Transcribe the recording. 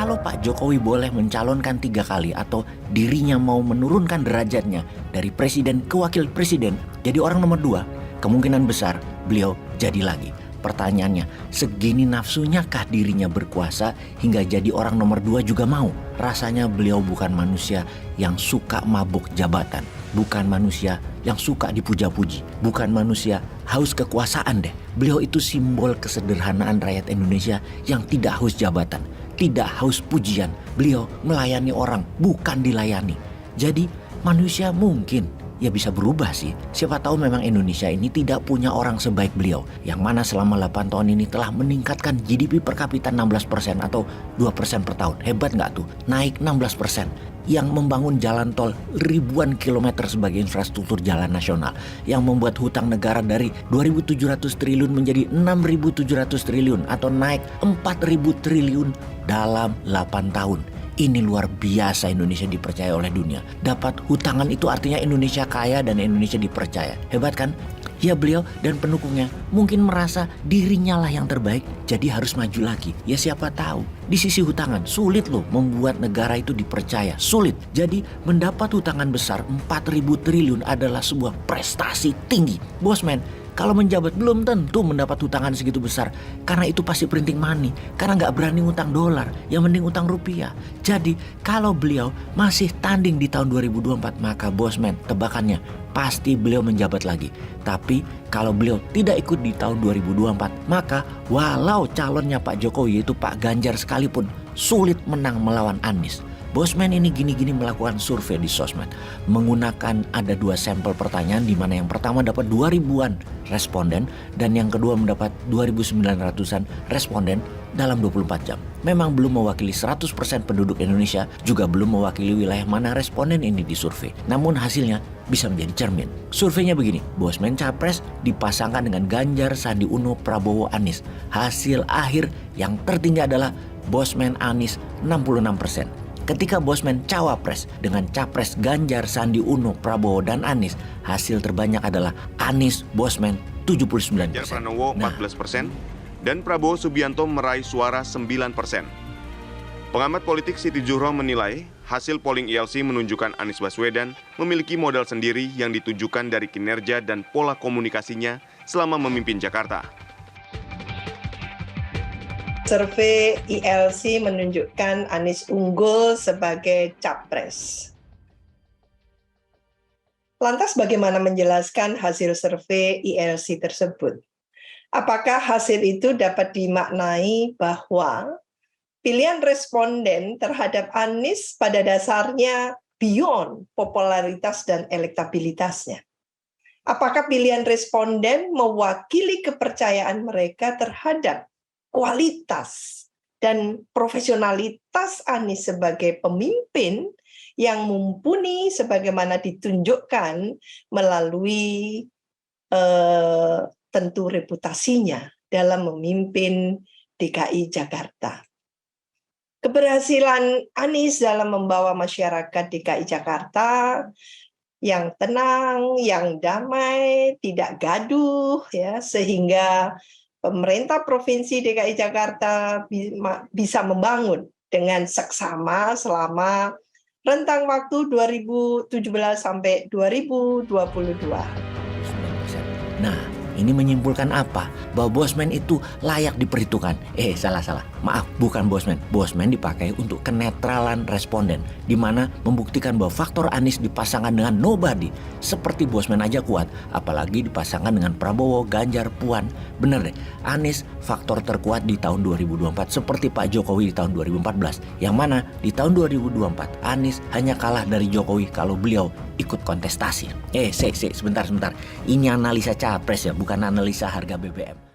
kalau Pak Jokowi boleh mencalonkan 3 kali atau dirinya mau menurunkan derajatnya dari presiden ke wakil presiden jadi orang nomor 2, kemungkinan besar beliau jadi lagi. Pertanyaannya, segini nafsunya kah dirinya berkuasa hingga jadi orang nomor 2 juga mau? Rasanya beliau bukan manusia yang suka mabuk jabatan. Bukan manusia yang suka dipuja-puji. Bukan manusia haus kekuasaan deh. Beliau itu simbol kesederhanaan rakyat Indonesia yang tidak haus jabatan, tidak haus pujian. Beliau melayani orang, bukan dilayani. Jadi manusia mungkin ya bisa berubah sih. Siapa tahu memang Indonesia ini tidak punya orang sebaik beliau, yang mana selama 8 tahun ini telah meningkatkan GDP per kapita 16% atau 2% per tahun. Hebat nggak tuh? Naik 16%. Yang membangun jalan tol ribuan kilometer sebagai infrastruktur jalan nasional. Yang membuat hutang negara dari 2.700 triliun menjadi 6.700 triliun atau naik 4.000 triliun dalam 8 tahun. Ini luar biasa Indonesia dipercaya oleh dunia. Dapat hutangan itu artinya Indonesia kaya dan Indonesia dipercaya. Hebat kan? Ya beliau dan pendukungnya mungkin merasa dirinya lah yang terbaik, jadi harus maju lagi. Ya siapa tahu, di sisi hutangan sulit loh membuat negara itu dipercaya. Sulit. Jadi mendapat hutangan besar 4.000 triliun adalah sebuah prestasi tinggi. Bosman, kalau menjabat belum tentu mendapat hutangan segitu besar. Karena itu pasti printing money. Karena nggak berani utang dolar, yang mending utang rupiah. Jadi kalau beliau masih tanding di tahun 2024, maka bosman, tebakannya pasti beliau menjabat lagi. Tapi kalau beliau tidak ikut di tahun 2024, maka walau calonnya Pak Jokowi yaitu Pak Ganjar sekalipun sulit menang melawan Anies. Bosman ini gini-gini melakukan survei di sosmed. Menggunakan ada 2 sampel pertanyaan di mana yang pertama dapat 2.000-an responden dan yang kedua mendapat 2.900-an responden dalam 24 jam. Memang belum mewakili 100% penduduk Indonesia, juga belum mewakili wilayah mana responden ini disurvei. Namun hasilnya bisa menjadi cermin. Surveinya begini, Bosman Capres dipasangkan dengan Ganjar, Sandi Uno, Prabowo, Anies. Hasil akhir yang tertinggi adalah Bosman Anies 66%. Ketika Bosman Cawapres dengan Capres Ganjar, Sandi Uno, Prabowo, dan Anies, hasil terbanyak adalah Anies Bosman 79%. Ganjar Pranowo 14% dan Prabowo Subianto meraih suara 9%. Pengamat politik Siti Zuhro menilai hasil polling ILC menunjukkan Anies Baswedan memiliki modal sendiri yang ditujukan dari kinerja dan pola komunikasinya selama memimpin Jakarta. Survei ILC menunjukkan Anies unggul sebagai capres. Lantas bagaimana menjelaskan hasil survei ILC tersebut? Apakah hasil itu dapat dimaknai bahwa pilihan responden terhadap Anies pada dasarnya beyond popularitas dan elektabilitasnya? Apakah pilihan responden mewakili kepercayaan mereka terhadap kualitas dan profesionalitas Anies sebagai pemimpin yang mumpuni sebagaimana ditunjukkan melalui tentu reputasinya dalam memimpin DKI Jakarta. Keberhasilan Anies dalam membawa masyarakat DKI Jakarta yang tenang, yang damai, tidak gaduh, ya, sehingga pemerintah Provinsi DKI Jakarta bisa membangun dengan seksama selama rentang waktu 2017 sampai 2022. Nah, ini menyimpulkan apa? Bahwa Bosman itu layak diperhitungkan. Salah. Maaf, bukan Bosman. Bosman dipakai untuk kenetralan responden, di mana membuktikan bahwa faktor Anies dipasangkan dengan nobody. Seperti Bosman aja kuat, apalagi dipasangkan dengan Prabowo, Ganjar, Puan. Bener deh, Anies faktor terkuat di tahun 2024 seperti Pak Jokowi di tahun 2014. Yang mana di tahun 2024 Anies hanya kalah dari Jokowi kalau beliau ikut kontestasi. Sebentar. Ini analisa capres ya, bukan analisa harga BBM.